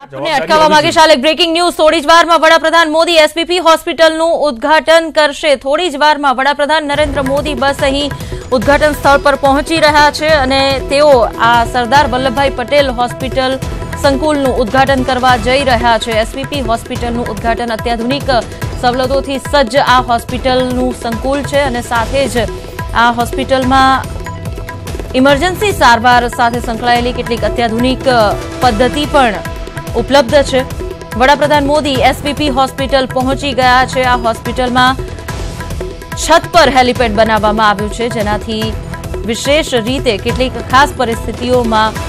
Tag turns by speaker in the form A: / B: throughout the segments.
A: અટકાવવા માંગે છે એક બ્રેકિંગ ન્યૂઝ થોડી જ વારમાં વડાપ્રધાન મોદી એસપીપી હોસ્પિટલનું ઉદ્ઘાટન કરશે। થોડી જ વારમાં વડાપ્રધાન નરેન્દ્ર મોદી બસ અહીં ઉદ્ઘાટન સ્થળ પર પહોંચી રહ્યા છે અને તેઓ આ સરદાર વલ્લભભાઈ પટેલ હોસ્પિટલ સંકુલનું ઉદ્ઘાટન કરવા જઈ રહ્યા છે। એસપીપી હોસ્પિટલનું ઉદ્ઘાટન અત્યાધુનિક સવલતોથી સજ્જ આ હોસ્પિટલનું સંકુલ છે અને સાથે જ આ હોસ્પિટલમાં ઇમરજન્સી સારવાર સાથે સંકળાયેલી કેટલીક અત્યાધુનિક પદ્ધતિ પણ ઉપલબ્ધ છે। વડાપ્રધાન મોદી એસપીપી હોસ્પિટલ પહોંચી ગયા છે। આ હોસ્પિટલમાં છત પર હેલિપેડ બનાવવામાં આવ્યું છે જેનાથી વિશેષ રીતે કેટલીક ખાસ પરિસ્થિતિઓમાં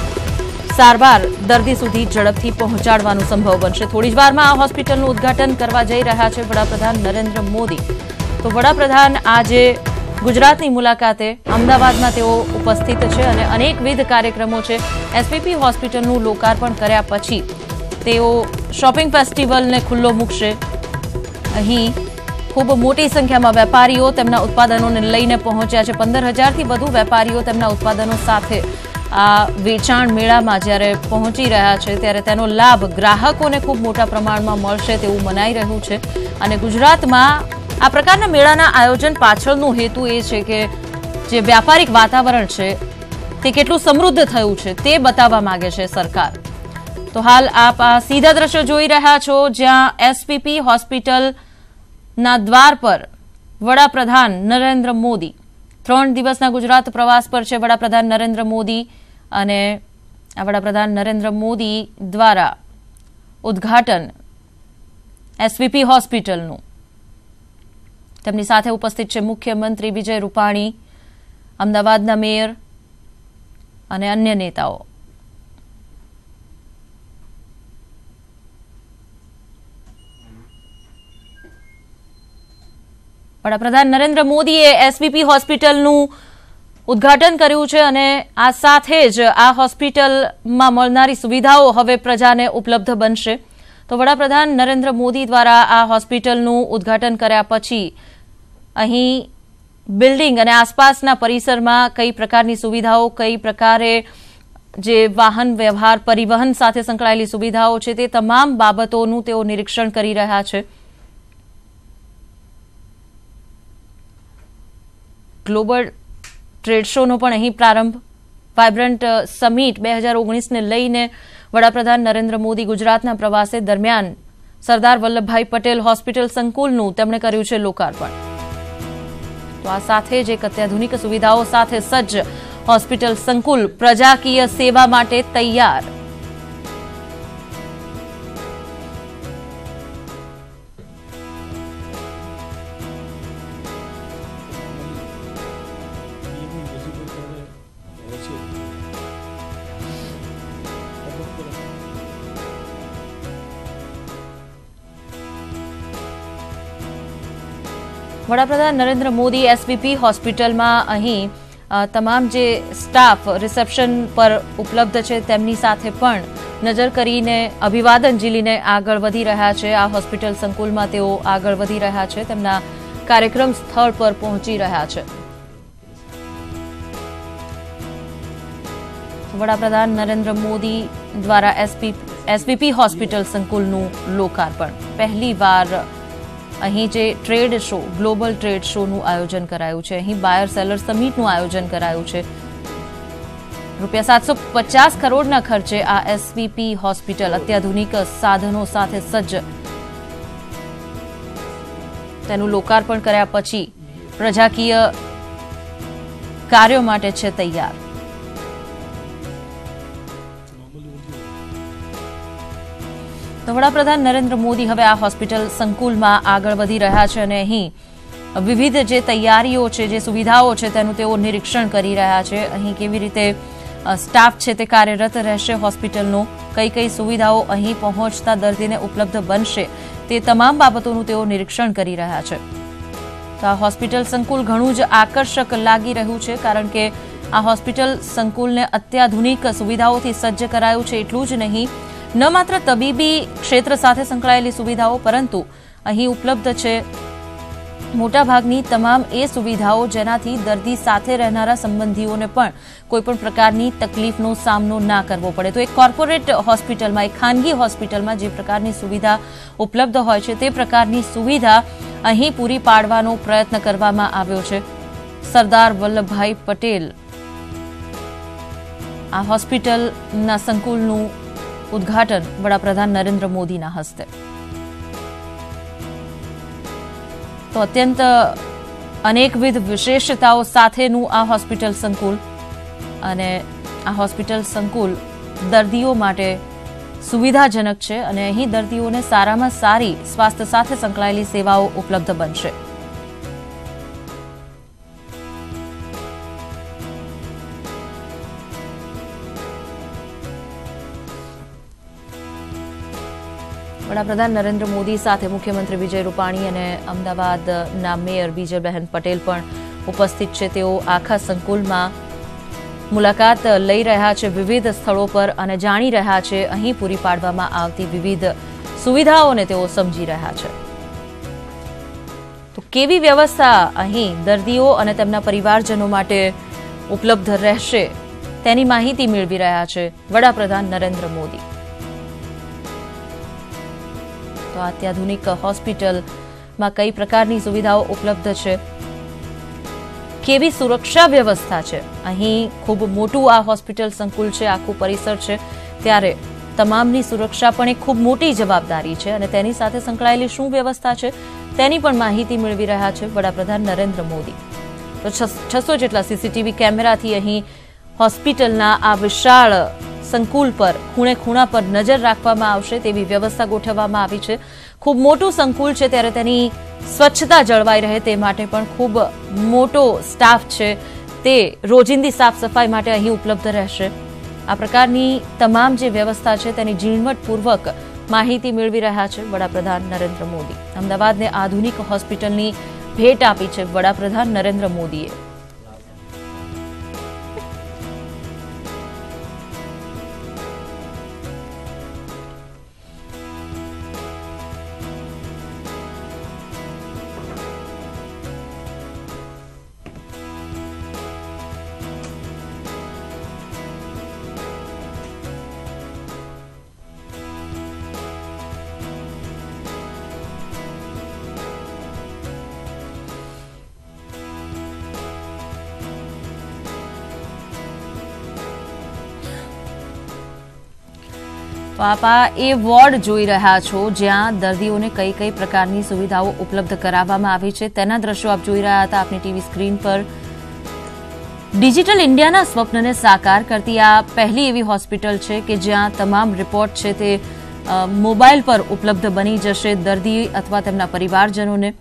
A: સારવાર દર્દી સુધી ઝડપથી પહોંચાડવાનું સંભવ બનશે। થોડી જ વારમાં આ હોસ્પિટલનું ઉદ્ઘાટન કરવા જઈ રહ્યા છે વડાપ્રધાન નરેન્દ્ર મોદી। તો વડાપ્રધાન આજે ગુજરાતની મુલાકાતે અમદાવાદમાં તેઓ ઉપસ્થિત છે અને અનેકવિધ કાર્યક્રમો છે। એસપીપી હોસ્પિટલનું લોકાર્પણ કર્યા પછી તેઓ શોપિંગ ફેસ્ટિવલને ખુલ્લો મૂકશે। અહીં ખૂબ મોટી સંખ્યામાં વેપારીઓ તેમના ઉત્પાદનોને લઈને પહોંચ્યા છે। 15,000થી વધુ વેપારીઓ તેમના ઉત્પાદનો સાથે આ વેચાણ મેળામાં જ્યારે પહોંચી રહ્યા છે ત્યારે તેનો લાભ ગ્રાહકોને ખૂબ મોટા પ્રમાણમાં મળશે તેવું મનાઈ રહ્યું છે। અને ગુજરાતમાં આ પ્રકારના મેળાના આયોજન પાછળનો હેતુ એ છે કે જે વ્યાપારિક વાતાવરણ છે તે કેટલું સમૃદ્ધ થયું છે તે બતાવવા માંગે છે સરકાર। તો હાલ આપ આ સીધા દ્રશ્યો જોઈ રહ્યા છો જ્યાં એસપીપી હોસ્પિટલના દ્વાર પર વડાપ્રધાન નરેન્દ્ર મોદી 3 દિવસના ગુજરાત પ્રવાસ પર છે વડાપ્રધાન નરેન્દ્ર મોદી અને આ વડાપ્રધાન નરેન્દ્ર મોદી દ્વારા ઉદ્ઘાટન એસપીપી હોસ્પિટલનું તેમની સાથે ઉપસ્થિત છે મુખ્યમંત્રી વિજય રૂપાણી, અમદાવાદના મેયર અને અન્ય નેતાઓ। વડાપ્રધાન નરેન્દ્ર મોદીએ એસપીપી હોસ્પિટલનું ઉદ્ઘાટન કર્યું છે અને આ સાથે જ આ હોસ્પિટલમાં મળનારી સુવિધાઓ હવે પ્રજાને ઉપલબ્ધ બનશે। તો વડાપ્રધાન નરેન્દ્ર મોદી દ્વારા આ હોસ્પિટલનું ઉદ્ઘાટન કર્યા પછી અહીં બિલ્ડિંગ અને આસપાસના પરિસરમાં કઈ પ્રકારની સુવિધાઓ, કઈ પ્રકારે જે વાહન વ્યવહાર પરિવહન સાથે સંકળાયેલી સુવિધાઓ છે તે તમામ બાબતોનું તેઓ નિરીક્ષણ કરી રહ્યા છે। ગ્લોબલ ટ્રેડ શોનો પણ અહીં પ્રારંભ, વાઇબ્રન્ટ સમિટ 2019ને લઈને વડાપ્રધાન નરેન્દ્ર મોદી ગુજરાતના પ્રવાસે દરમિયાન સરદાર વલ્લભભાઈ પટેલ હોસ્પિટલ સંકુલનું તેમણે કર્યું છે લોકાર્પણ। તો આ સાથે જ એક અત્યાધુનિક સુવિધાઓ સાથે સજ્જ હોસ્પિટલ સંકુલ પ્રજાકીય સેવા માટે તૈયાર। વડાપ્રધાન નરેન્દ્ર મોદી એસપીપી હોસ્પિટલમાં અહીં તમામ જે સ્ટાફ રિસેપ્શન પર ઉપલબ્ધ છે તેમની સાથે પણ નજર કરીને અભિવાદન ઝીલીને આગળ વધી રહ્યા છે। આ હોસ્પિટલ સંકુલમાં તેઓ આગળ વધી રહ્યા છે, તેમના કાર્યક્રમ સ્થળ પર પહોંચી રહ્યા છે। વડાપ્રધાન નરેન્દ્ર મોદી દ્વારા એસપીપી હોસ્પિટલ સંકુલનું લોકાર્પણ। પહેલીવાર અહીં જે ટ્રેડ શો, ગ્લોબલ ટ્રેડ શોનું આયોજન કરાયું છે, અહીં બાયર સેલર સમિટનું આયોજન કરાયું છે। ₹750 કરોડના ખર્ચે આ એસપીપી હોસ્પિટલ અત્યાધુનિક સાધનો સાથે સજ્જ તેનું લોકાર્પણ કર્યા પછી પ્રજાકીય કાર્યો માટે છે તૈયાર। તો વડાપ્રધાન નરેન્દ્ર મોદી હવે આ હોસ્પિટલ સંકુલમાં આગળ વધી રહ્યા છે અને અહીં વિવિધ જે તૈયારીઓ છે, જે સુવિધાઓ છે તેનું તેઓ નિરીક્ષણ કરી રહ્યા છે। અહીં કેવી રીતે સ્ટાફ છે તે કાર્યરત રહેશે, હોસ્પિટલનો કઈ કઈ સુવિધાઓ અહીં પહોંચતા દર્દીને ઉપલબ્ધ બનશે તે તમામ બાબતોનું તેઓ નિરીક્ષણ કરી રહ્યા છે। તો આ હોસ્પિટલ સંકુલ ઘણું જ આકર્ષક લાગી રહ્યું છે કારણ કે આ હોસ્પિટલ સંકુલને અત્યાધુનિક સુવિધાઓથી સજ્જ કરાયું છે। એટલું જ નહીં, ન માત્ર તબીબી ક્ષેત્ર સાથે સંકળાયેલી સુવિધાઓ પરંતુ અહીં ઉપલબ્ધ છે મોટાભાગની તમામ એ સુવિધાઓ જેનાથી દર્દી સાથે રહેનારા સંબંધીઓને પણ કોઈપણ પ્રકારની તકલીફનો સામનો ના કરવો પડે. તો એક કોર્પોરેટ હોસ્પિટલમાં, એક ખાનગી હોસ્પિટલમાં જે પ્રકારની સુવિધા ઉપલબ્ધ હોય છે તે પ્રકારની સુવિધા અહીં પૂરી પાડવાનો પ્રયત્ન કરવામાં આવ્યો છે. સરદાર વલ્લભભાઈ પટેલ આ હોસ્પિટલના સંકુલનું ઉદ્ઘાટન વડાપ્રધાન નરેન્દ્ર મોદીના હસ્તે. તો અત્યંત અનેકવિધ વિશેષતાઓ સાથેનું આ હોસ્પિટલ સંકુલ, અને આ હોસ્પિટલ સંકુલ દર્દીઓ માટે સુવિધાજનક છે અને અહીં દર્દીઓને સારામાં સારી સ્વાસ્થ્ય સાથે સંકળાયેલી સેવાઓ ઉપલબ્ધ બનશે. વડાપ્રધાન નરેન્દ્ર મોદી સાથે મુખ્યમંત્રી વિજય રૂપાણી અને અમદાવાદના મેયર બીજલબહેન પટેલ પણ ઉપસ્થિત છે. તેઓ આખા સંકુલમાં મુલાકાત લઈ રહ્યા છે વિવિધ સ્થળો પર અને જાણી રહ્યા છે અહીં પૂરી પાડવામાં આવતી વિવિધ સુવિધાઓને તેઓ સમજી રહ્યા છે. તો કેવી વ્યવસ્થા અહીં દર્દીઓ અને તેમના પરિવારજનો માટે ઉપલબ્ધ રહેશે તેની માહિતી મેળવી રહ્યા છે વડાપ્રધાન નરેન્દ્ર મોદી. તો અત્યાધુનિક હોસ્પિટલમાં કઈ પ્રકારની સુવિધાઓ ઉપલબ્ધ છે, કેવી સુરક્ષા વ્યવસ્થા છે. અહીં ખૂબ મોટું આ હોસ્પિટલ સંકુલ છે, આખું પરિસર છે, ત્યારે તમામની સુરક્ષા પણ એક ખૂબ મોટી જવાબદારી છે અને તેની સાથે સંકળાયેલી શું વ્યવસ્થા છે તેની પણ માહિતી મેળવી રહ્યા છે વડાપ્રધાન નરેન્દ્ર મોદી. તો 600 જેટલા સીસીટીવી કેમેરાથી અહીં હોસ્પિટલના આ વિશાળ સંકુલ પર ખૂણે ખૂણા પર નજર રાખવામાં આવશે તેવી વ્યવસ્થા ગોઠવવામાં આવી છે. ખૂબ મોટું સંકુલ છે ત્યારે તેની સ્વચ્છતા જળવાઈ રહે તે માટે પણ ખૂબ મોટો સ્ટાફ છે તે રોજિંદી સાફ સફાઈ માટે અહીં ઉપલબ્ધ રહેશે. આ પ્રકારની તમામ જે વ્યવસ્થા છે તેની ઝીણવટપૂર્વક માહિતી મેળવી રહ્યા છે વડાપ્રધાન નરેન્દ્ર મોદી. અમદાવાદને આધુનિક હોસ્પિટલની ભેટ આપી છે વડાપ્રધાન નરેન્દ્ર મોદીએ. તો આપ આ એ વોર્ડ જોઈ રહ્યા છો જ્યાં દર્દીઓને કઈ કઈ પ્રકારની સુવિધાઓ ઉપલબ્ધ કરાવવામાં આવી છે તેના દ્રશ્યો આપ જોઈ રહ્યા હતા આપની ટીવી સ્ક્રીન પર. ડિજિટલ ઇન્ડિયાના સ્વપ્નને સાકાર કરતી આ પહેલી એવી હોસ્પિટલ છે કે જ્યાં તમામ રિપોર્ટ છે તે મોબાઈલ પર ઉપલબ્ધ બની જશે દર્દી અથવા તેમના પરિવારજનોને.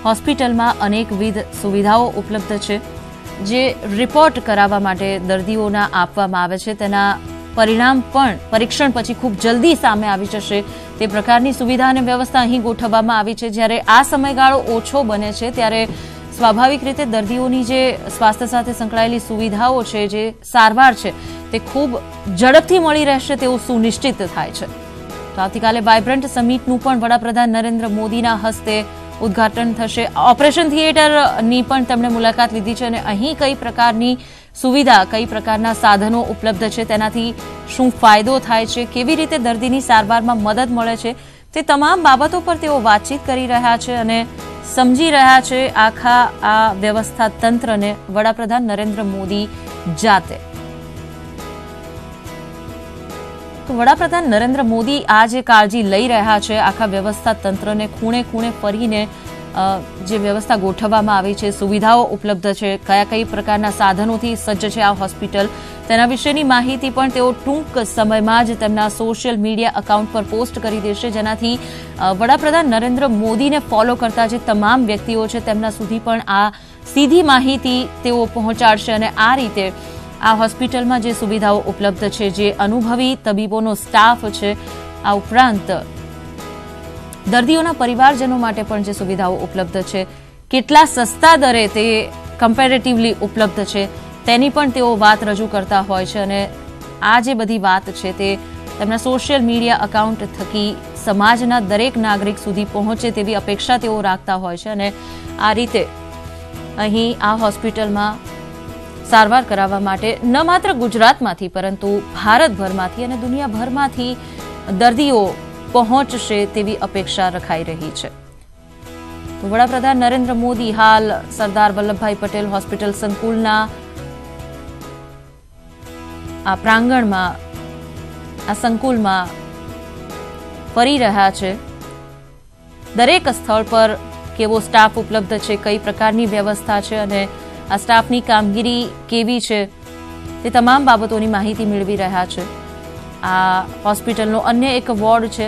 A: હોસ્પિટલમાં અનેકવિધ સુવિધાઓ ઉપલબ્ધ છે જે રિપોર્ટ કરાવવા માટે દર્દીઓના આપવામાં આવે છે. તેના પરિણામ પણ પરીક્ષણ પછી ખૂબ જલ્દી સામે આવી જશે તે પ્રકારની સુવિધા અને વ્યવસ્થા અહીં ગોઠવવામાં આવી છે. જ્યારે આ સમયગાળો ઓછો બને છે ત્યારે સ્વાભાવિક રીતે દર્દીઓની જે સ્વાસ્થ્ય સાથે સંકળાયેલી સુવિધાઓ છે, જે સારવાર છે, તે ખૂબ ઝડપથી મળી રહેશે તેવું સુનિશ્ચિત થાય છે. તો આવતીકાલે વાઇબ્રન્ટ સમિટનું પણ વડાપ્રધાન નરેન્દ્ર મોદીના હસ્તે ઉદ્ઘાટન થશે. ઓપરેશન થિયેટરની પણ તેમણે મુલાકાત લીધી છે અને અહીં કઈ પ્રકારની સુવિધા, કઈ પ્રકારના સાધનો ઉપલબ્ધ છે, તેનાથી શું ફાયદો થાય છે, કેવી રીતે દર્દીની સારવારમાં મદદ મળે છે, તે તમામ બાબતો પર તેઓ વાતચીત કરી રહ્યા છે અને સમજી રહ્યા છે આખા આ વ્યવસ્થા તંત્રને વડાપ્રધાન નરેન્દ્ર મોદી જાતે. તો વડાપ્રધાન નરેન્દ્ર મોદી આ જે કાળજી લઈ રહ્યા છે આખા વ્યવસ્થા તંત્રને ખૂણે ખૂણે ફરીને જે વ્યવસ્થા ગોઠવવામાં આવી છે, સુવિધાઓ ઉપલબ્ધ છે, કયા કઈ પ્રકારના સાધનોથી સજ્જ છે આ હોસ્પિટલ, તેના વિશેની માહિતી પણ તેઓ ટૂંક સમયમાં જ તેમના સોશિયલ મીડિયા એકાઉન્ટ પર પોસ્ટ કરી દેશે, જેનાથી વડાપ્રધાન નરેન્દ્ર મોદીને ફોલો કરતા જે તમામ વ્યક્તિઓ છે તેમના સુધી પણ આ સીધી માહિતી તેઓ પહોંચાડશે અને આ રીતે આ હોસ્પિટલમાં જે સુવિધાઓ ઉપલબ્ધ છે, જે અનુભવી તબીબોનો સ્ટાફ છે, આ ઉપરાંત દર્દીઓના પરિવારજનો માટે પણ જે સુવિધાઓ ઉપલબ્ધ છે, કેટલા સસ્તા દરે તે કમ્પેરેટિવલી ઉપલબ્ધ છે તેની પણ તેઓ વાત રજૂ કરતા હોય છે અને આ જે બધી વાત છે તે તેમના સોશિયલ મીડિયા એકાઉન્ટ થકી સમાજના દરેક નાગરિક સુધી પહોંચે તેવી અપેક્ષા તેઓ રાખતા હોય છે અને આ રીતે અહીં આ હોસ્પિટલમાં સારવાર કરાવવા માટે ન માત્ર ગુજરાતમાંથી પરંતુ ભારતભરમાંથી અને દુનિયાભરમાંથી દર્દીઓ પહોંચશે તેવી અપેક્ષા રખાઈ રહી છે. તો વડાપ્રધાન નરેન્દ્ર મોદી હાલ સરદાર વલ્લભભાઈ પટેલ હોસ્પિટલ સંકુલના આ પ્રાંગણમાં આ સંકુલમાં ફરી રહ્યા છે. દરેક સ્થળ પર કેવો સ્ટાફ ઉપલબ્ધ છે, કઈ પ્રકારની વ્યવસ્થા છે અને આ સ્ટાફની કામગીરી કેવી છે તે તમામ બાબતોની માહિતી મેળવી રહ્યા છે. આ હોસ્પિટલનો અન્ય એક વોર્ડ છે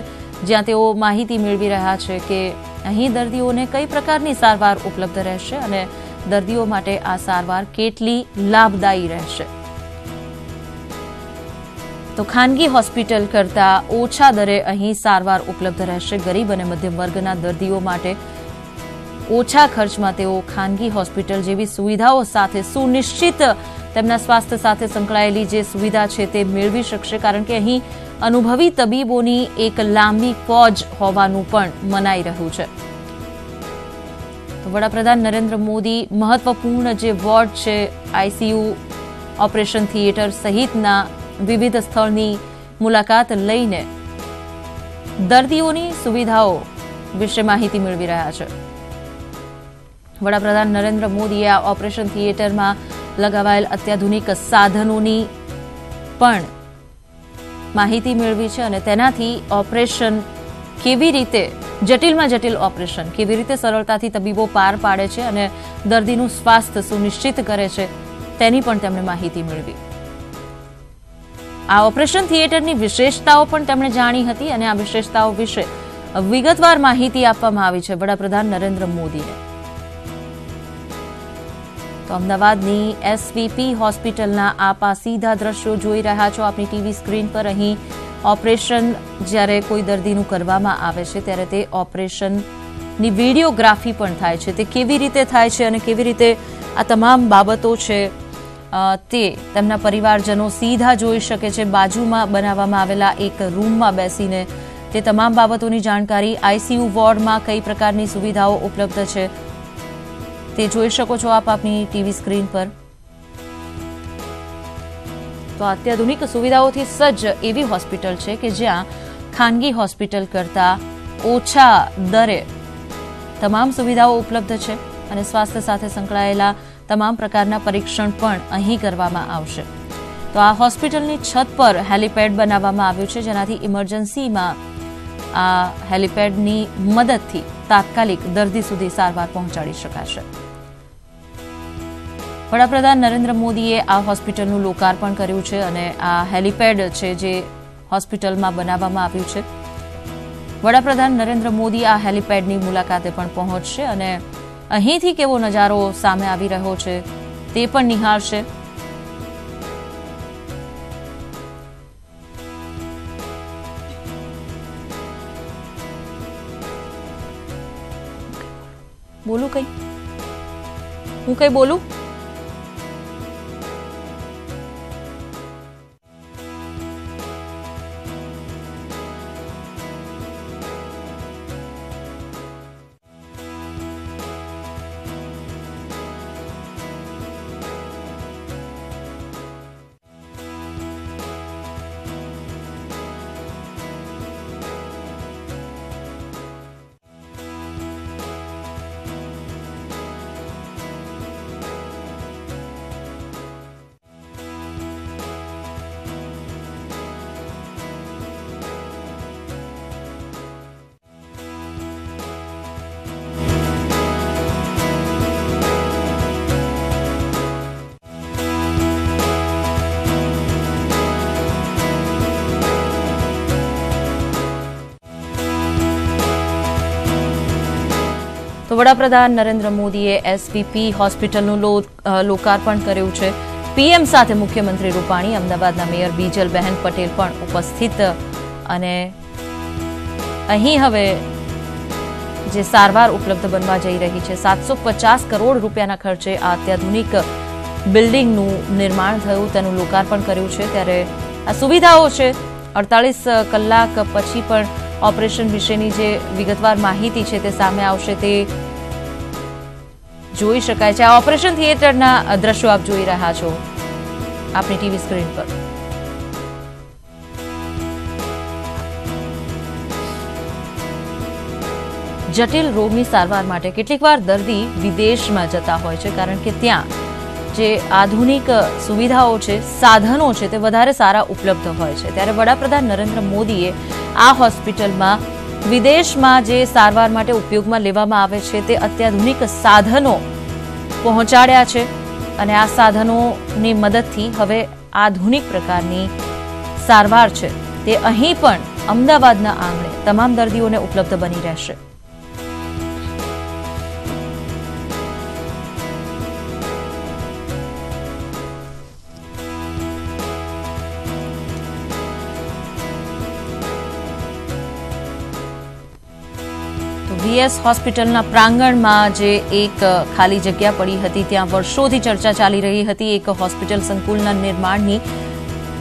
A: જ્યાં તેઓ માહિતી મેળવી રહ્યા છે કે અહીં દર્દીઓને કઈ પ્રકારની સારવાર ઉપલબ્ધ રહેશે અને દર્દીઓ માટે આ સારવાર કેટલી લાભદાયી રહેશે. તો ખાનગી હોસ્પિટલ કરતા ઓછા દરે અહીં સારવાર ઉપલબ્ધ રહેશે. ગરીબ અને મધ્યમ વર્ગના દર્દીઓ માટે ઓછા ખર્ચમાં તેઓ ખાનગી હોસ્પિટલ જેવી સુવિધાઓ સાથે સુનિશ્ચિત તેમના સ્વાસ્થ્ય સાથે સંકળાયેલી જે સુવિધા છે તે મેળવી શકશે, કારણ કે અહીં અનુભવી તબીબોની એક લાંબી ફોજ હોવાનું પણ મનાઈ રહ્યું છે. તો વડાપ્રધાન નરેન્દ્ર મોદી મહત્વપૂર્ણ જે વોર્ડ છે, આઈસીયુ, ઓપરેશન થિયેટર સહિતના વિવિધ સ્થળની મુલાકાત લઈને દર્દીઓની સુવિધાઓ વિશે માહિતી મેળવી રહ્યા છે. વડાપ્રધાન નરેન્દ્ર મોદીએ આ ઓપરેશન થિયેટરમાં લગાવાયેલ અત્યાધુનિક સાધનોની પણ માહિતી મેળવી છે અને તેનાથી ઓપરેશન કેવી રીતે જટિલમાં જટિલ ઓપરેશન કેવી રીતે સરળતાથી તબીબો પાર પાડે છે અને દર્દીનું સ્વાસ્થ્ય સુનિશ્ચિત કરે છે તેની પણ તેમણે માહિતી મેળવી. આ ઓપરેશન થિયેટરની વિશેષતાઓ પણ તેમણે જાણી હતી અને આ વિશેષતાઓ વિશે વિગતવાર માહિતી આપવામાં આવી છે વડાપ્રધાન નરેન્દ્ર મોદીને. તો અમદાવાદની એસવીપી હોસ્પિટલના આપ આ સીધા દ્રશ્યો જોઈ રહ્યા છો આપની ટીવી સ્ક્રીન પર. અહીં ઓપરેશન જ્યારે કોઈ દર્દીનું કરવામાં આવે છે ત્યારે તે ઓપરેશનની વિડીયોગ્રાફી પણ થાય છે. તે કેવી રીતે થાય છે અને કેવી રીતે આ તમામ બાબતો છે તે તેમના પરિવારજનો સીધા જોઈ શકે છે. બાજુમાં બનાવવામાં આવેલા એક રૂમમાં બેસીને તે તમામ બાબતોની જાણકારી, આઈસીયુ વોર્ડમાં કઈ પ્રકારની સુવિધાઓ ઉપલબ્ધ છે તે જોઈ શકો છો આપ આપની ટીવી સ્ક્રીન પર. તો અત્યાધુનિક સુવિધાઓથી સજ્જ એવી હોસ્પિટલ છે કે જ્યાં ખાનગી હોસ્પિટલ કરતા ઓછા દરે તમામ સુવિધાઓ ઉપલબ્ધ છે અને સ્વાસ્થ્ય સાથે સંકળાયેલા તમામ પ્રકારના પરીક્ષણ પણ અહીં કરવામાં આવશે. તો આ હોસ્પિટલની છત પર હેલિપેડ બનાવવામાં આવ્યું છે જેનાથી ઇમરજન્સીમાં આ હેલિપેડની મદદથી તાત્કાલિક દર્દી સુધી સારવાર પહોંચાડી શકાશે. વડાપ્રધાન નરેન્દ્ર મોદીએ આ હોસ્પિટલનું લોકાર્પણ કર્યું છે અને આ હેલિપેડ છે જે હોસ્પિટલમાં બનાવવામાં આવ્યું છે. વડાપ્રધાન નરેન્દ્ર મોદી આ હેલિપેડની મુલાકાતે પણ પહોંચશે અને અહીંથી કેવો નજારો સામે આવી રહ્યો છે તે પણ નિહાળશે. બોલું કઈ હું કઈ બોલું તો વડાપ્રધાન નરેન્દ્ર મોદીએ એસવીપી હોસ્પિટલનું લોકાર્પણ કર્યું છે. પીએમ સાથે મુખ્યમંત્રી રૂપાણી, અમદાવાદના મેયર બીજલબહેન પટેલ પણ ઉપસ્થિત અને અહીં હવે જે સારવાર ઉપલબ્ધ બનવા જઈ રહી છે 750 કરોડ રૂપિયાના ખર્ચે આ અત્યાધુનિક બિલ્ડિંગનું નિર્માણ થયું તેનું લોકાર્પણ કર્યું છે. ત્યારે આ સુવિધાઓ છે 48 કલાક પછી પણ ઓપરેશન વિશેની જે વિગતવાર માહિતી છે તે સામે આવશે તે જોઈ શકાય છે। આ ઓપરેશન થિયેટરના દ્રશ્યો આપ જોઈ રહ્યા છો આપની ટીવી સ્ક્રીન પર। જટિલ રોગની સારવાર માટે કેટલીકવાર દર્દી વિદેશમાં જતા હોય છે, કારણ કે ત્યાં જે આધુનિક સુવિધાઓ છે, સાધનો છે તે વધારે સારા ઉપલબ્ધ હોય છે। ત્યારે વડાપ્રધાન નરેન્દ્ર મોદીએ આ હોસ્પિટલમાં વિદેશમાં જે સારવાર માટે ઉપયોગમાં લેવામાં આવે છે તે અત્યાધુનિક સાધનો પહોંચાડ્યા છે અને આ સાધનોની મદદથી હવે આધુનિક પ્રકારની સારવાર છે તે અહીં પણ અમદાવાદના આંગણે તમામ દર્દીઓને ઉપલબ્ધ બની રહેશે। વીએસ હોસ્પિટલના પ્રાંગણમાં જે એક ખાલી જગ્યા પડી હતી ત્યાં વર્ષોથી ચર્ચા ચાલી રહી હતી એક હોસ્પિટલ સંકુલના નિર્માણની।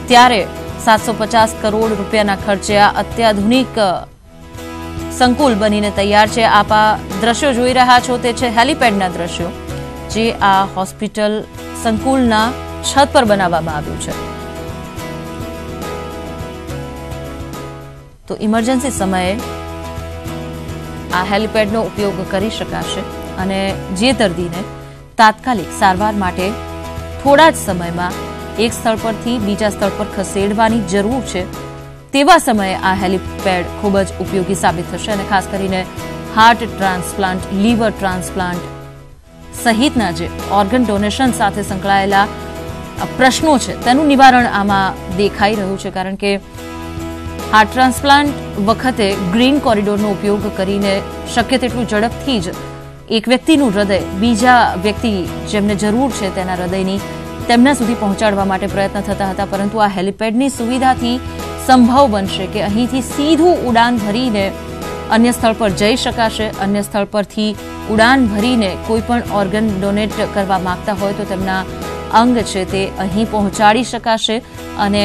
A: ત્યારે 750 કરોડ રૂપિયાના ખર્ચે આ અત્યાધુનિક સંકુલ બનીને તૈયાર છે। આપ આ દ્રશ્યો જોઈ રહ્યા છો તે છે હેલિપેડના દ્રશ્યો જે આ હોસ્પિટલ સંકુલના છત પર બનાવવામાં આવ્યું છે। તો ઇમરજન્સી સમયે આ હેલિપેડનો ઉપયોગ કરી શકાશે અને જે દર્દીને તાત્કાલિક સારવાર માટે થોડા જ સમયમાં એક સ્થળ પરથી બીજા સ્થળ પર ખસેડવાની જરૂર છે તેવા સમયે આ હેલિપેડ ખૂબ જ ઉપયોગી સાબિત થશે અને ખાસ કરીને હાર્ટ ટ્રાન્સપ્લાન્ટ, લીવર ટ્રાન્સપ્લાન્ટ સહિતના જે ઓર્ગન ડોનેશન સાથે સંકળાયેલા પ્રશ્નો છે તેનું નિવારણ આમાં દેખાઈ રહ્યું છે, કારણ કે હાર્ટ ટ્રાન્સપ્લાન્ટ વખતે ગ્રીન કોરિડોરનો ઉપયોગ કરીને શક્ય તેટલું ઝડપથી જ એક વ્યક્તિનું હૃદય બીજા વ્યક્તિ જેમને જરૂર છે તેના હૃદયની તેમના સુધી પહોંચાડવા માટે પ્રયત્ન થતા હતા, પરંતુ આ હેલિપેડની સુવિધાથી સંભવ બનશે કે અહીંથી સીધું ઉડાન ભરીને અન્ય સ્થળ પર જઈ શકાશે। અન્ય સ્થળ પરથી ઉડાન ભરીને કોઈ પણ ઓર્ગન ડોનેટ કરવા માંગતા હોય તો તેમના અંગ છે તે અહીં પહોંચાડી શકાશે અને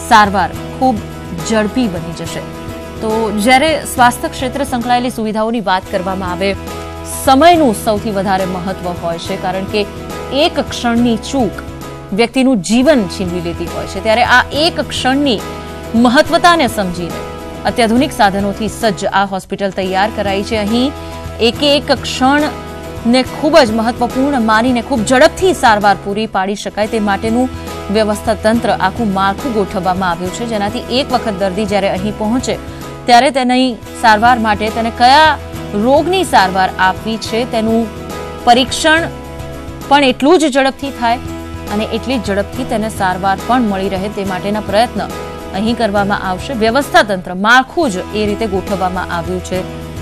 A: સારવાર ખૂબ ઝડપી બની જશે। તો જ્યારે સ્વાસ્થ્ય ક્ષેત્રે સંકળાયેલી સુવિધાઓની વાત કરવામાં આવે સમયનું સૌથી વધારે મહત્વ હોય છે, કારણ કે એક ક્ષણની ચૂક વ્યક્તિનું જીવન છીનવી લેતી હોય છે। ત્યારે આ એક ક્ષણની મહત્વતાને સમજીને અત્યાધુનિક સાધનોથી સજ્જ આ હોસ્પિટલ તૈયાર કરાઈ છે। અહીં એક ક્ષણને ખૂબ જ મહત્વપૂર્ણ માનીને ખૂબ ઝડપથી સારવાર પૂરી પાડી શકાય તે માટેનું વ્યવસ્થા તંત્ર આખું માળખું ગોઠવવામાં આવ્યું છે, જેનાથી એક વખત દર્દી જ્યારે અહીં પહોંચે ત્યારે તેની સારવાર માટે તેને કયા રોગની સારવાર આપવી છે તેનું પરીક્ષણ પણ એટલું જ ઝડપથી થાય અને એટલી જ ઝડપથી તેને સારવાર પણ મળી રહે તે માટેના પ્રયત્ન અહીં કરવામાં આવશે। વ્યવસ્થા તંત્ર માળખું જ એ રીતે ગોઠવવામાં આવ્યું છે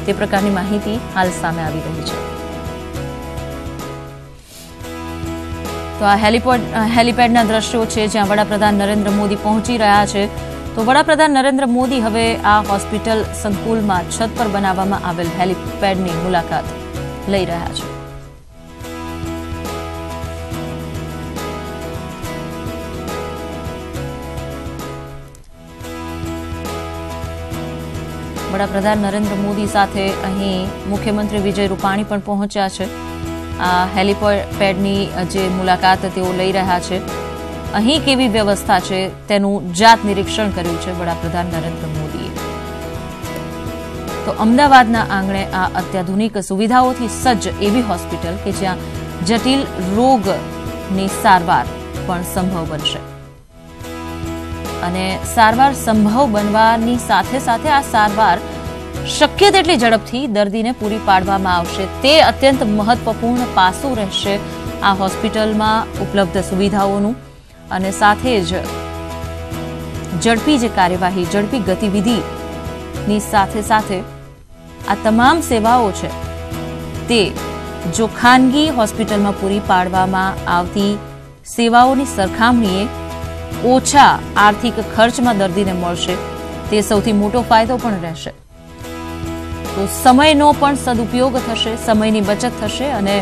A: તે પ્રકારની માહિતી હાલ સામે આવી રહી છે। તો આ હેલિપેડના દ્રશ્યો છે જ્યાં વડાપ્રધાન નરેન્દ્ર મોદી પહોંચી રહ્યા છે। તો વડાપ્રધાન નરેન્દ્ર મોદી હવે આ હોસ્પિટલ સંકુલમાં છત પર બનાવવામાં આવેલ હેલિપેડની મુલાકાત લઈ રહ્યા છે। વડાપ્રધાન નરેન્દ્ર મોદી સાથે અહીં મુખ્યમંત્રી વિજય રૂપાણી પણ પહોંચ્યા છે। આ હેલિપેડની જે મુલાકાત તેઓ લઈ રહ્યા છે, અહીં કેવી વ્યવસ્થા છે તેનું જાત નિરીક્ષણ કર્યું છે વડાપ્રધાન નરેન્દ્ર મોદીએ। તો અમદાવાદના આંગણે આ અત્યાધુનિક સુવિધાઓથી સજ્જ એવી હોસ્પિટલ કે જ્યાં જટિલ રોગની સારવાર પણ સંભવ બનશે અને સારવાર સંભવ બનવાની સાથે સાથે આ સારવાર શક્ય તેટલી ઝડપથી દર્દીને પૂરી પાડવામાં આવશે તે અત્યંત મહત્વપૂર્ણ પાસું રહેશે આ હોસ્પિટલમાં ઉપલબ્ધ સુવિધાઓનું અને સાથે જ ઝડપી જે કાર્યવાહી, ઝડપી ગતિવિધિની સાથે સાથે આ તમામ સેવાઓ છે તે જો ખાનગી હોસ્પિટલમાં પૂરી પાડવામાં આવતી સેવાઓની સરખામણીએ ઓછા આર્થિક ખર્ચમાં દર્દીને મળશે તે સૌથી મોટો ફાયદો પણ રહેશે। તો સમયનો પણ સદુપયોગ થશે, સમયની બચત થશે અને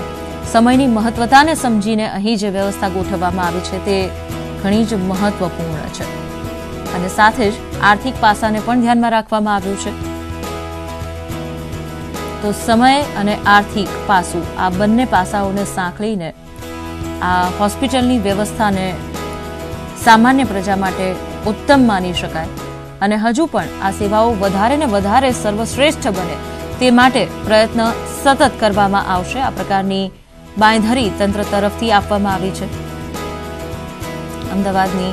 A: સમયની મહત્વતાને સમજીને અહીં જે વ્યવસ્થા ગોઠવવામાં આવી છે તે ઘણી જ મહત્વપૂર્ણ છે। અને સાથે જ આર્થિક પાસાને પણ ધ્યાનમાં રાખવામાં આવ્યું છે. તો સમય અને આર્થિક પાસું આ બંને પાસાઓને સાંકળીને આ હોસ્પિટલની વ્યવસ્થાને સામાન્ય પ્રજા માટે ઉત્તમ માની શકાય અને હજુ પણ આ સેવાઓ વધારે ને વધારે સર્વશ્રેષ્ઠ બને તે માટે પ્રયત્ન સતત કરવામાં આવશે. આ પ્રકારની બાંયધરી તંત્ર તરફથી આપવામાં આવી છે. અમદાવાદની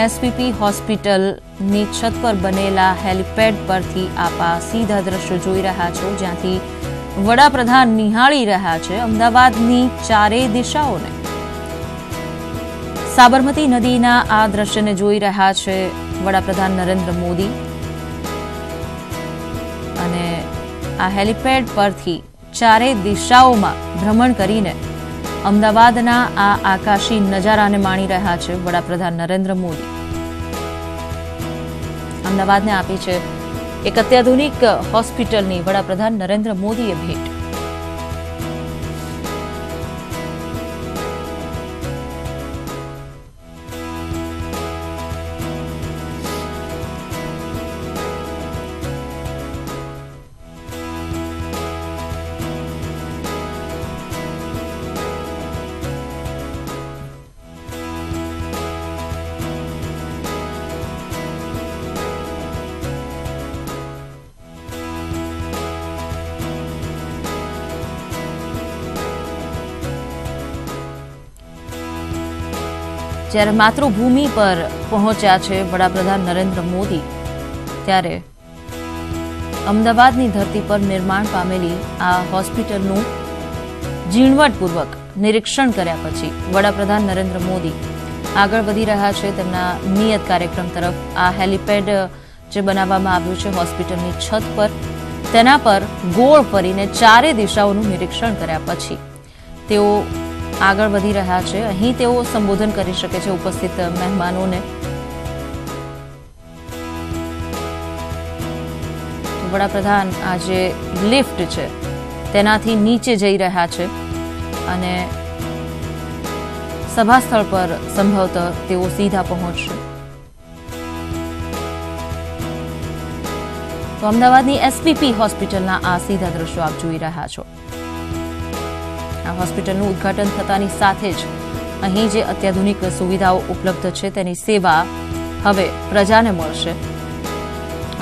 A: એસપીપી હોસ્પિટલની છત પર બનેલા હેલિપેડ પરથી આપ સીધા દ્રશ્યો જોઈ રહ્યા છો, જ્યાંથી વડાપ્રધાન નિહાળી રહ્યા છે અમદાવાદની ચારેય દિશાઓને. સાબરમતી નદીના આ દ્રશ્યને જોઈ રહ્યા છે વડાપ્રધાન નરેન્દ્ર મોદી અને આ હેલિપેડ પરથી ચારેય દિશાઓમાં ભ્રમણ કરીને અમદાવાદના આ આકાશી નજારાને માણી રહ્યા છે વડાપ્રધાન નરેન્દ્ર મોદી. અમદાવાદને આપી છે એક અત્યાધુનિક હોસ્પિટલની વડાપ્રધાન નરેન્દ્ર મોદીએ ભેટ. જ્યારે માતૃભૂમિ પર પહોંચ્યા છે વડાપ્રધાન નરેન્દ્ર મોદી, ત્યારે અમદાવાદની ધરતી પર નિર્માણ પામેલી આ હોસ્પિટલનું ઝીણવટપૂર્વક નિરીક્ષણ કર્યા પછી વડાપ્રધાન નરેન્દ્ર મોદી આગળ વધી રહ્યા છે તેમના નિયત કાર્યક્રમ તરફ. આ હેલિપેડ જે બનાવવામાં આવ્યું છે હોસ્પિટલની છત પર, તેના પર ગોળ ફરીને ચારે દિશાઓનું નિરીક્ષણ કર્યા પછી તેઓ આગળ વધી રહ્યા છે. અહીં તેઓ સંબોધન કરી શકે છે ઉપસ્થિત મહેમાનોને. વડાપ્રધાન આ જે લિફ્ટ છે તેનાથી નીચે જઈ રહ્યા છે અને સભા સ્થળ પર સંભવતઃ તેઓ સીધા પહોંચશે. તો અમદાવાદની એસપીપી હોસ્પિટલના આ સીધા દ્રશ્યો આપ જોઈ રહ્યા છો. આ હોસ્પિટલનું ઉદ્ઘાટન થતાની સાથે જ અહીં જે અત્યાધુનિક સુવિધાઓ ઉપલબ્ધ છે તેની સેવા હવે પ્રજાને મળશે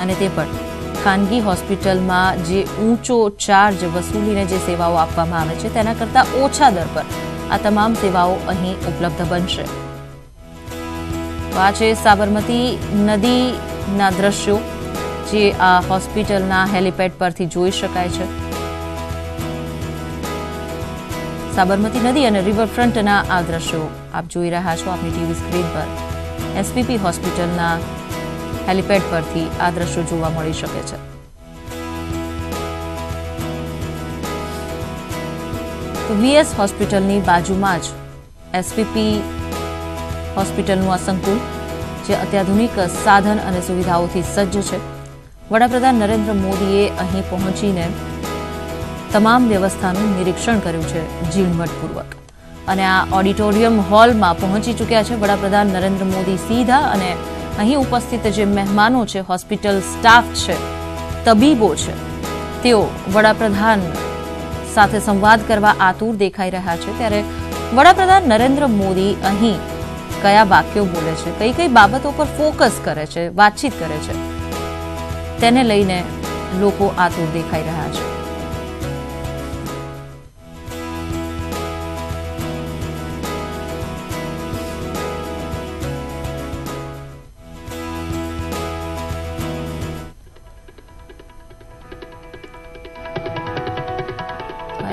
A: અને તે પણ ખાનગી હોસ્પિટલમાં જે ઊંચો ચાર્જ વસૂલીને જે સેવાઓ આપવામાં આવે છે તેના કરતાં ઓછા દર પર આ તમામ સેવાઓ અહીં ઉપલબ્ધ બનશે. તો આ છે સાબરમતી નદીના દ્રશ્યો જે આ હોસ્પિટલના હેલિપેડ પરથી જોઈ શકાય છે. સાબરમતી નદી અને રિવરફ્રન્ટના આ દ્રશ્યો આપ જોઈ રહ્યા છો આપની ટીવી સ્ક્રીન પર. એસપીપી હોસ્પિટલના હેલિપેડ પરથી આ દ્રશ્યો જોવા મળી શકે છે. તો વીએસ હોસ્પિટલની બાજુમાં જ એસપીપી હોસ્પિટલનું આ સંકુલ જે અત્યાધુનિક સાધન અને સુવિધાઓથી સજ્જ છે. વડાપ્રધાન નરેન્દ્ર મોદીએ અહીં પહોંચીને તમામ વ્યવસ્થાનું નિરીક્ષણ કર્યું છે ઝીણવટપૂર્વક અને આ ઓડિટોરિયમ હોલમાં પહોંચી ચૂક્યા છે વડાપ્રધાન નરેન્દ્ર મોદી સીધા. અને અહીં ઉપસ્થિત જે મહેમાનો છે, હોસ્પિટલ સ્ટાફ છે, તબીબો છે, તેઓ વડાપ્રધાન સાથે સંવાદ કરવા આતુર દેખાઈ રહ્યા છે. ત્યારે વડાપ્રધાન નરેન્દ્ર મોદી અહીં કયા વાક્યો બોલે છે, કઈ કઈ બાબતો પર ફોકસ કરે છે, વાતચીત કરે છે, તેને લઈને લોકો આતુર દેખાઈ રહ્યા છે.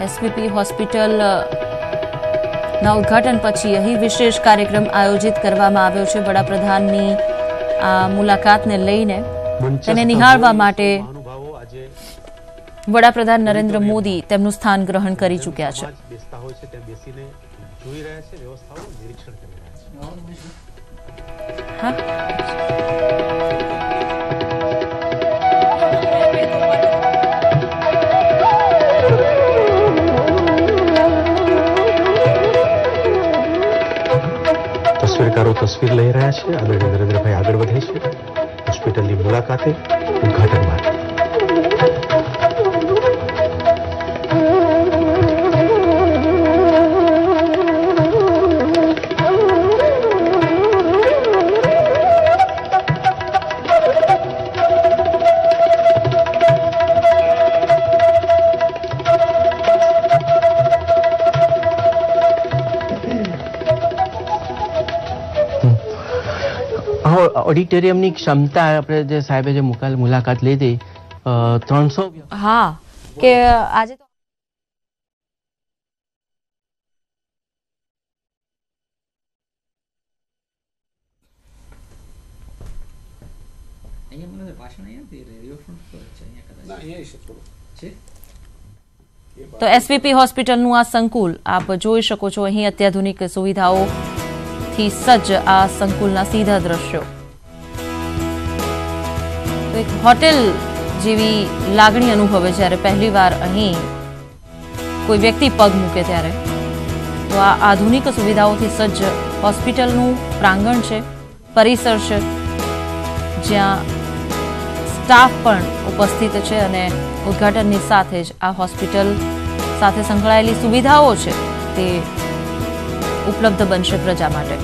A: એસપીપી હોસ્પિટલના ઉદ્ઘાટન પછી અહીં વિશેષ કાર્યક્રમ આયોજિત કરવામાં આવ્યો છે. વડાપ્રધાનની આ મુલાકાતને લઈને તેને નિહાળવા માટે વડાપ્રધાન નરેન્દ્ર મોદી તેમનું સ્થાન ગ્રહણ કરી ચૂક્યા છે.
B: करो तो તસવીર લઈ રહ્યા છે. આદરણીય નરેન્દ્રભાઈ આગળ વધે છે હોસ્પિટલની મુલાકાતે ઉદ્ઘાટન માટે.
C: ઓડિટોરિયમની ક્ષમતા આપણે જે સાહેબે જે મુલાકાત લીધી 300.
A: હા કે આજે તો તો એસવીપી હોસ્પિટલનું આ સંકુલ આપ જોઈ શકો છો. અહીં અત્યાધુનિક સુવિધાઓથી સજ્જ આ સંકુલના સીધા દ્રશ્યો. તો એક હોટેલ જેવી લાગણી અનુભવે જ્યારે પહેલી વાર અહીં કોઈ વ્યક્તિ પગ મૂકે ત્યારે. તો આ આધુનિક સુવિધાઓથી સજ્જ હોસ્પિટલનું પ્રાંગણ છે, પરિસર છે, જ્યાં સ્ટાફ પણ ઉપસ્થિત છે અને ઉદ્ઘાટનની સાથે જ આ હોસ્પિટલ સાથે સંકળાયેલી સુવિધાઓ છે તે ઉપલબ્ધ બનશે પ્રજા માટે.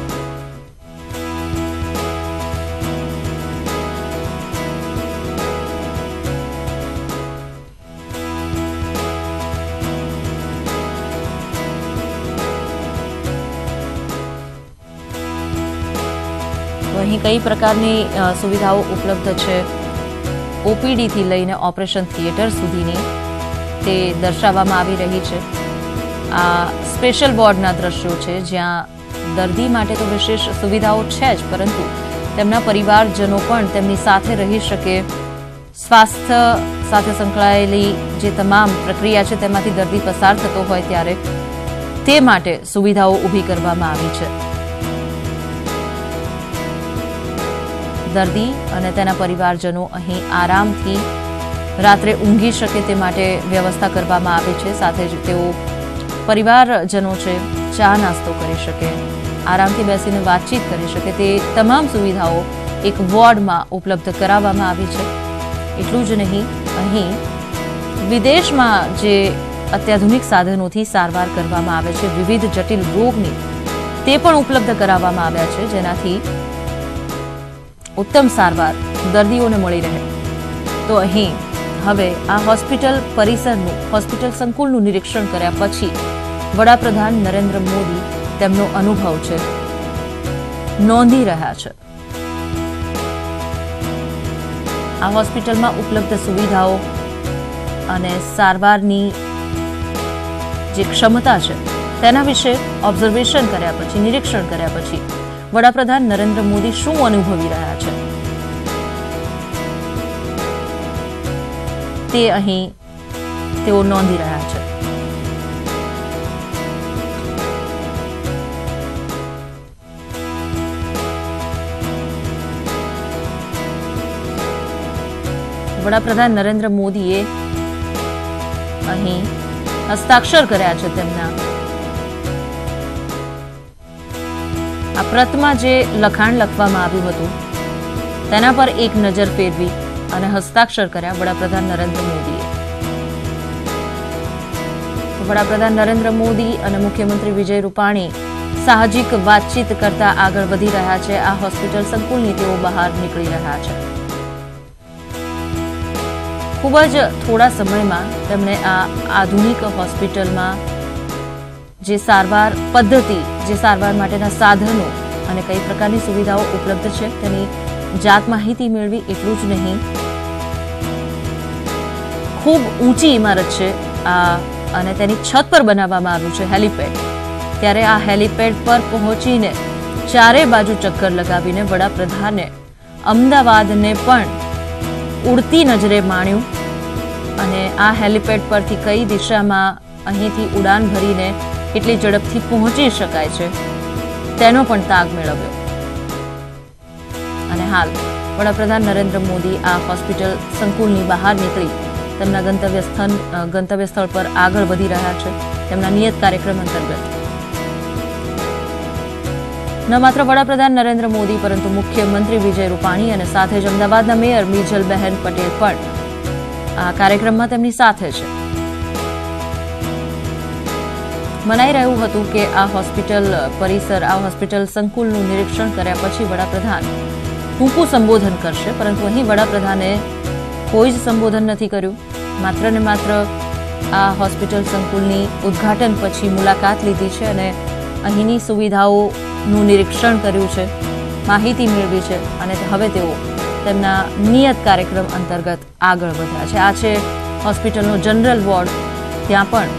A: તો અહીં કઈ પ્રકારની સુવિધાઓ ઉપલબ્ધ છે, ઓપીડી થી લઈને ઓપરેશન થિયેટર સુધીની તે દર્શાવવામાં આવી રહી છે. આ સ્પેશિયલ વોર્ડના દ્રશ્યો છે જ્યાં દર્દી માટે તો વિશેષ સુવિધાઓ છે જ, પરંતુ તેમના પરિવારજનો પણ તેમની સાથે રહી શકે. સ્વાસ્થ્ય સાથે સંકળાયેલી જે તમામ પ્રક્રિયા છે તેમાંથી દર્દી પસાર થતો હોય ત્યારે તે માટે સુવિધાઓ ઊભી કરવામાં આવી છે. દર્દી અને તેના પરિવારજનો અહીં આરામથી રાત્રે ઊંઘી શકે તે માટે વ્યવસ્થા કરવામાં આવી છે. સાથે જ તેઓ પરિવારજનો છે ચા નાસ્તો કરી શકે, આરામથી બેસીને વાતચીત કરી શકે, તે તમામ સુવિધાઓ એક વોર્ડમાં ઉપલબ્ધ કરાવવામાં આવી છે. એટલું જ નહીં, અહીં વિદેશમાં જે અત્યાધુનિક સાધનોથી સારવાર કરવામાં આવે છે વિવિધ જટિલ રોગની, તે પણ ઉપલબ્ધ કરાવવામાં આવ્યા છે, જેનાથી ઉત્તમ સારવાર દર્દીઓને મળી રહે. તો અહીં હવે આ હોસ્પિટલ પરિસરનું, હોસ્પિટલ સંકુલનું નિરીક્ષણ કર્યા પછી વડાપ્રધાન નરેન્દ્ર મોદી તેમનો અનુભવ છે નોંધી રહ્યા છે. આ હોસ્પિટલમાં ઉપલબ્ધ સુવિધાઓ અને સારવારની જે ક્ષમતા છે તેના વિશે ઓબ્ઝર્વેશન કર્યા પછી, નિરીક્ષણ કર્યા પછી વડાપ્રધાન નરેન્દ્ર મોદી શું અનુભવી રહ્યા છે તે અહીં તેઓ નોંધી રહ્યા છે. વડાપ્રધાન નરેન્દ્ર મોદીએ અહીં હસ્તાક્ષર કર્યા છે તેમના. આ પ્રતમાં જે લખાણ લખવામાં આવ્યું હતું તેના પર એક નજર ફેરવી અને હસ્તાક્ષર કર્યા વડાપ્રધાન નરેન્દ્ર મોદીએ. વડાપ્રધાન નરેન્દ્ર મોદી અને મુખ્યમંત્રી વિજય રૂપાણી સાહજિક વાતચીત કરતા આગળ વધી રહ્યા છે. આ હોસ્પિટલ સંકુલની તેઓ બહાર નીકળી રહ્યા છે. ખૂબ જ થોડા સમયમાં તેમણે આ આધુનિક હોસ્પિટલમાં જે સારવાર પદ્ધતિ, જે સારવાર માટેના સાધનો અને કઈ પ્રકારની સુવિધાઓ ઉપલબ્ધ છે તેની જાત માહિતી મેળવી. એટલું જ નહીં, ખૂબ ઊંચી ઇમારત છે આ અને તેની છત પર બનાવવામાં આવ્યું છે હેલિપેડ. ત્યારે આ હેલિપેડ પર પહોંચીને ચારે બાજુ ચક્કર લગાવીને વડાપ્રધાને અમદાવાદને પણ ઉડતી નજરે માણ્યું અને આ હેલિપેડ પરથી કઈ દિશામાં અહીંથી ઉડાન ભરીને કેટલી ઝડપથી પહોંચી શકાય છે તેનો પણ તાગ મેળવ્યો. અને હાલ વડાપ્રધાન નરેન્દ્ર મોદી આ હોસ્પિટલ સંકુલની બહાર નીકળી તેમના ગંતવ્ય સ્થળ પર આગળ વધી રહ્યા છે તેમના નિયત કાર્યક્રમ અંતર્ગત. ન માત્ર વડાપ્રધાન નરેન્દ્ર મોદી પરંતુ મુખ્યમંત્રી વિજય રૂપાણી અને સાથે જ અમદાવાદના મેયર બીજલબહેન પટેલ પણ આ કાર્યક્રમમાં તેમની સાથે છે. મનાઈ રહ્યું હતું કે આ હોસ્પિટલ પરિસર, આ હોસ્પિટલ સંકુલનું નિરીક્ષણ કર્યા પછી વડાપ્રધાન ટૂંકું સંબોધન કરશે, પરંતુ અહીં વડાપ્રધાને કોઈ જ સંબોધન નથી કર્યું. માત્ર ને માત્ર આ હોસ્પિટલ સંકુલની ઉદ્ઘાટન પછી મુલાકાત લીધી છે અને અહીંની સુવિધાઓનું નિરીક્ષણ કર્યું છે, માહિતી મેળવી છે અને હવે તેઓ તેમના નિયત કાર્યક્રમ અંતર્ગત આગળ વધ્યા છે. આ છે હોસ્પિટલનો જનરલ વોર્ડ. ત્યાં પણ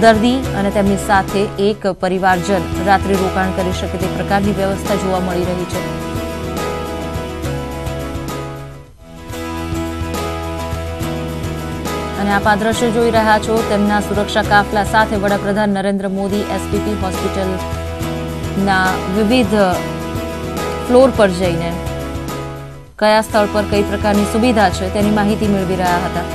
A: દર્દી અને તેમની સાથે એક પરિવારજન રાત્રિ રોકાણ કરી શકે તે પ્રકારની વ્યવસ્થા જોવા મળી રહી છે. અને આપ આ દ્રશ્ય જોઈ રહ્યા છો, તેમના સુરક્ષા કાફલા સાથે વડાપ્રધાન નરેન્દ્ર મોદી એસપીપી હોસ્પિટલના વિવિધ ફ્લોર પર જઈને કયા સ્થળ પર કઈ પ્રકારની સુવિધા છે તેની માહિતી મેળવી રહ્યા હતા.